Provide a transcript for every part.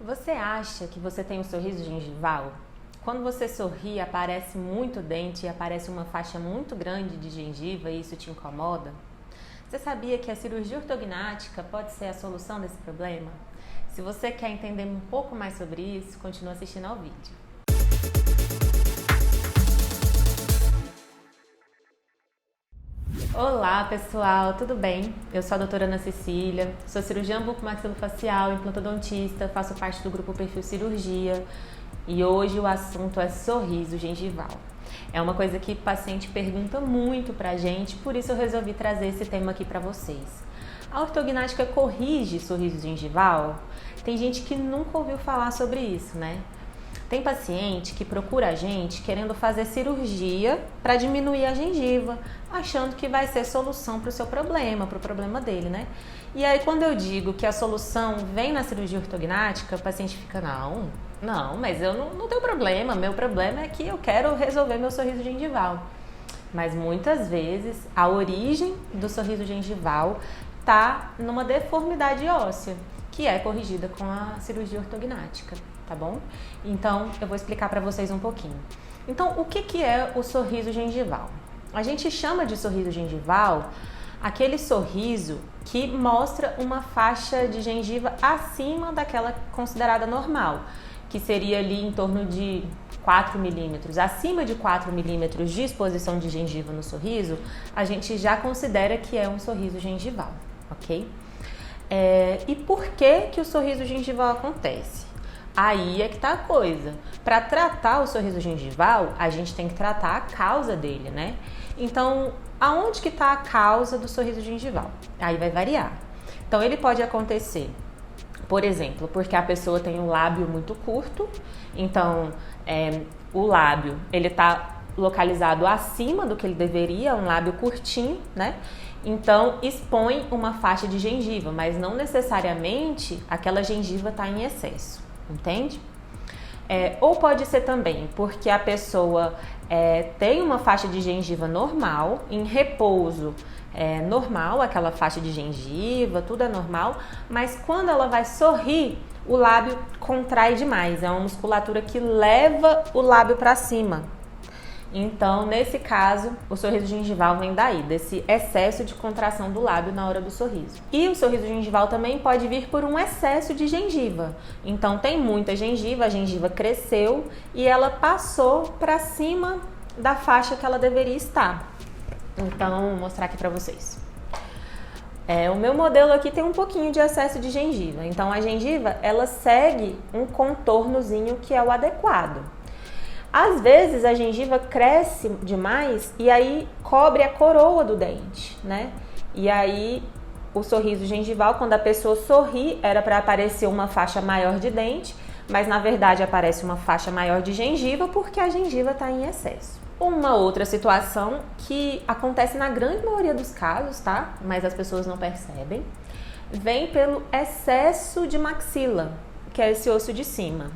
Você acha que você tem um sorriso gengival? Quando você sorri, aparece muito dente e aparece uma faixa muito grande de gengiva e isso te incomoda? Você sabia que a cirurgia ortognática pode ser a solução desse problema? Se você quer entender um pouco mais sobre isso, continue assistindo ao vídeo. Olá pessoal, tudo bem? Eu sou a doutora Ana Cecília, sou cirurgiã bucomaxilofacial, implantodontista, faço parte do grupo Perfil Cirurgia e hoje o assunto é sorriso gengival. É uma coisa que o paciente pergunta muito pra gente, por isso eu resolvi trazer esse tema aqui pra vocês. A ortognática corrige sorriso gengival? Tem gente que nunca ouviu falar sobre isso, né? Tem paciente que procura a gente querendo fazer cirurgia para diminuir a gengiva, achando que vai ser solução para o seu problema, para o problema dele, né? E aí quando eu digo que a solução vem na cirurgia ortognática, o paciente fica, não, mas eu não tenho problema, meu problema é que eu quero resolver meu sorriso gengival. Mas muitas vezes a origem do sorriso gengival tá numa deformidade óssea, que é corrigida com a cirurgia ortognática. Tá bom? Então, eu vou explicar para vocês um pouquinho. Então, o que é o sorriso gengival? A gente chama de sorriso gengival aquele sorriso que mostra uma faixa de gengiva acima daquela considerada normal, que seria ali em torno de 4 milímetros. Acima de 4 milímetros de exposição de gengiva no sorriso, a gente já considera que é um sorriso gengival, ok? E por que o sorriso gengival acontece? Aí é que tá a coisa. Para tratar o sorriso gengival, a gente tem que tratar a causa dele, né? Então, aonde que tá a causa do sorriso gengival? Aí vai variar. Então, ele pode acontecer, por exemplo, porque a pessoa tem um lábio muito curto. Então, o lábio, ele tá localizado acima do que ele deveria, um lábio curtinho, né? Então, expõe uma faixa de gengiva, mas não necessariamente aquela gengiva tá em excesso. Entende? Ou pode ser também porque a pessoa tem uma faixa de gengiva normal, em repouso normal, aquela faixa de gengiva, tudo é normal, mas quando ela vai sorrir, o lábio contrai demais, é uma musculatura que leva o lábio para cima. Então, nesse caso, o sorriso gengival vem daí, desse excesso de contração do lábio na hora do sorriso. E o sorriso gengival também pode vir por um excesso de gengiva. Então, tem muita gengiva, a gengiva cresceu e ela passou para cima da faixa que ela deveria estar. Então, vou mostrar aqui para vocês. O meu modelo aqui tem um pouquinho de excesso de gengiva. Então, a gengiva, ela segue um contornozinho que é o adequado. Às vezes a gengiva cresce demais e aí cobre a coroa do dente, né? E aí o sorriso gengival, quando a pessoa sorri, era para aparecer uma faixa maior de dente, mas na verdade aparece uma faixa maior de gengiva porque a gengiva está em excesso. Uma outra situação que acontece na grande maioria dos casos, tá? Mas as pessoas não percebem, vem pelo excesso de maxila, que é esse osso de cima.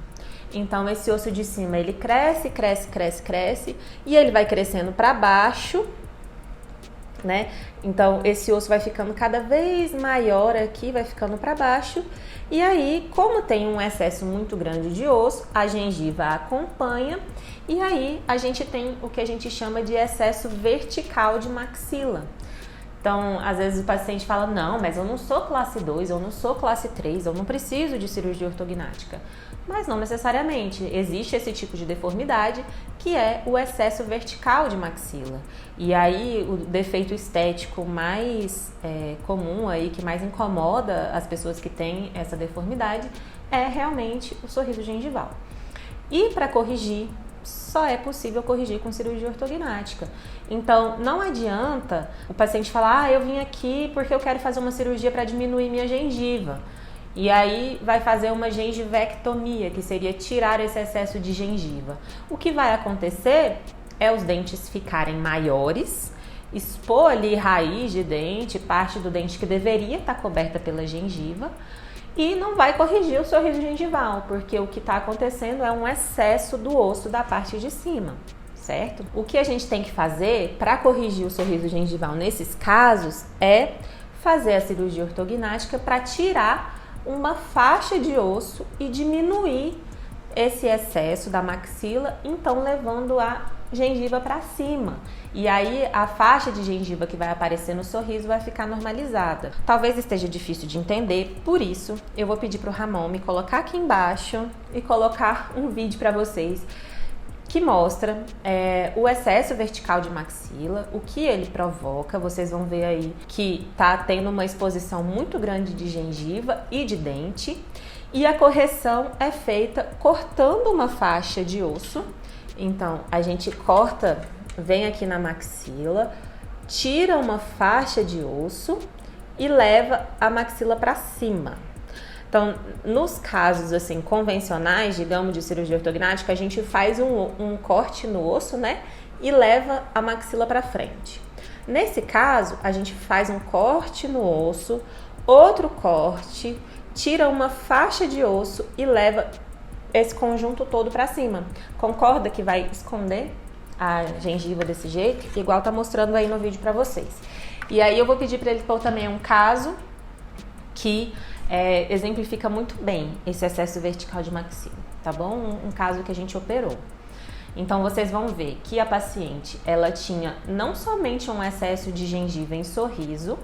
Então, esse osso de cima, ele cresce e ele vai crescendo para baixo, né? Então, esse osso vai ficando cada vez maior aqui, vai ficando para baixo. E aí, como tem um excesso muito grande de osso, a gengiva acompanha e aí a gente tem o que a gente chama de excesso vertical de maxila. Então, às vezes o paciente fala, não, mas eu não sou classe 2, eu não sou classe 3, eu não preciso de cirurgia ortognática. Mas não necessariamente, existe esse tipo de deformidade que é o excesso vertical de maxila. E aí o defeito estético mais comum aí, que mais incomoda as pessoas que têm essa deformidade é realmente o sorriso gengival. E para corrigir, só é possível corrigir com cirurgia ortognática. Então, não adianta o paciente falar, eu vim aqui porque eu quero fazer uma cirurgia para diminuir minha gengiva. E aí vai fazer uma gengivectomia, que seria tirar esse excesso de gengiva. O que vai acontecer é os dentes ficarem maiores, expor ali raiz de dente, parte do dente que deveria estar coberta pela gengiva, e não vai corrigir o sorriso gengival, porque o que está acontecendo é um excesso do osso da parte de cima, certo? O que a gente tem que fazer para corrigir o sorriso gengival nesses casos é fazer a cirurgia ortognática para tirar uma faixa de osso e diminuir esse excesso da maxila, então levando a gengiva para cima. E aí a faixa de gengiva que vai aparecer no sorriso vai ficar normalizada. Talvez esteja difícil de entender, por isso eu vou pedir para o Ramon me colocar aqui embaixo e colocar um vídeo para vocês que mostra o excesso vertical de maxila, o que ele provoca. Vocês vão ver aí que tá tendo uma exposição muito grande de gengiva e de dente, e a correção é feita cortando uma faixa de osso. Então a gente corta, vem aqui na maxila, tira uma faixa de osso e leva a maxila para cima. Então, nos casos assim convencionais, digamos, de cirurgia ortognática, a gente faz um corte no osso, né? E leva a maxila para frente. Nesse caso, a gente faz um corte no osso, outro corte, tira uma faixa de osso e leva esse conjunto todo para cima. Concorda que vai esconder a gengiva desse jeito? Igual tá mostrando aí no vídeo para vocês. E aí eu vou pedir para ele pôr também um caso que exemplifica muito bem esse excesso vertical de maxila, tá bom? Um caso que a gente operou. Então vocês vão ver que a paciente, ela tinha não somente um excesso de gengiva em sorriso,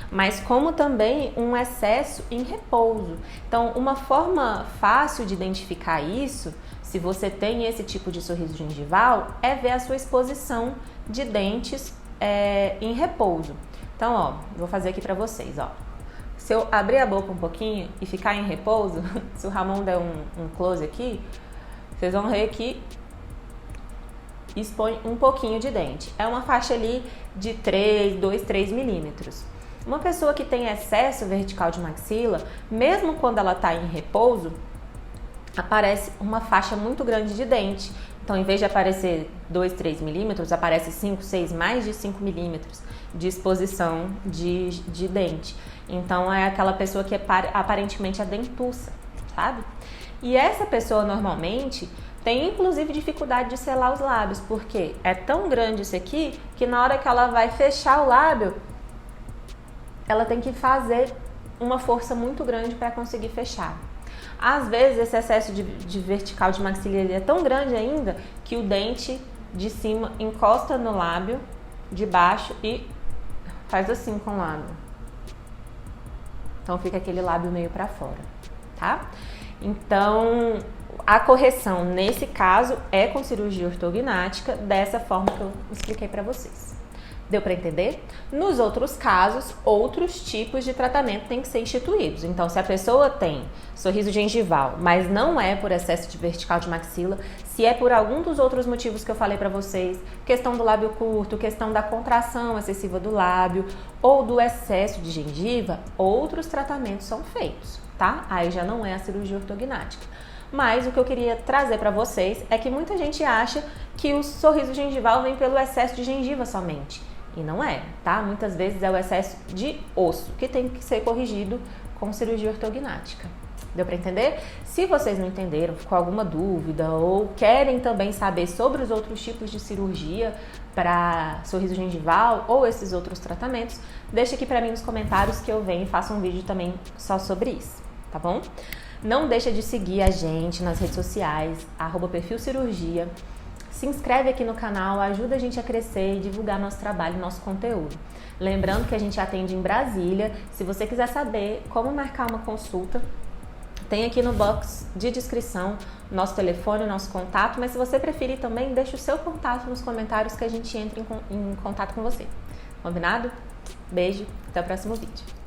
mas como também um excesso em repouso. Então, uma forma fácil de identificar isso, se você tem esse tipo de sorriso gengival, é ver a sua exposição de dentes em repouso. Então, ó, vou fazer aqui pra vocês, ó. Se eu abrir a boca um pouquinho e ficar em repouso, se o Ramon der um close aqui, vocês vão ver que expõe um pouquinho de dente. É uma faixa ali de 2, 3 milímetros. Uma pessoa que tem excesso vertical de maxila, mesmo quando ela está em repouso, aparece uma faixa muito grande de dente. Então, em vez de aparecer 2, 3 milímetros, aparece 5, 6, mais de 5 milímetros de exposição de dente. Então, é aquela pessoa que aparentemente é dentuça, sabe? E essa pessoa, normalmente, tem inclusive dificuldade de selar os lábios, porque é tão grande isso aqui, que na hora que ela vai fechar o lábio, ela tem que fazer uma força muito grande para conseguir fechar. Às vezes, esse excesso de vertical de maxila é tão grande ainda que o dente de cima encosta no lábio de baixo e faz assim com o lábio. Então, fica aquele lábio meio para fora, tá? Então, a correção nesse caso é com cirurgia ortognática, dessa forma que eu expliquei para vocês. Deu para entender? Nos outros casos, outros tipos de tratamento têm que ser instituídos. Então, se a pessoa tem sorriso gengival, mas não é por excesso de vertical de maxila, se é por algum dos outros motivos que eu falei para vocês, questão do lábio curto, questão da contração excessiva do lábio ou do excesso de gengiva, outros tratamentos são feitos, tá? Aí já não é a cirurgia ortognática. Mas o que eu queria trazer para vocês é que muita gente acha que o sorriso gengival vem pelo excesso de gengiva somente. E não é, tá? Muitas vezes é o excesso de osso que tem que ser corrigido com cirurgia ortognática. Deu para entender? Se vocês não entenderam, ficou alguma dúvida ou querem também saber sobre os outros tipos de cirurgia para sorriso gengival ou esses outros tratamentos, deixa aqui para mim nos comentários que eu venho e faço um vídeo também só sobre isso, tá bom? Não deixa de seguir a gente nas redes sociais, @perfilcirurgia. Se inscreve aqui no canal, ajuda a gente a crescer e divulgar nosso trabalho, nosso conteúdo. Lembrando que a gente atende em Brasília. Se você quiser saber como marcar uma consulta, tem aqui no box de descrição nosso telefone, nosso contato, mas se você preferir também, deixa o seu contato nos comentários que a gente entra em contato com você. Combinado? Beijo, até o próximo vídeo.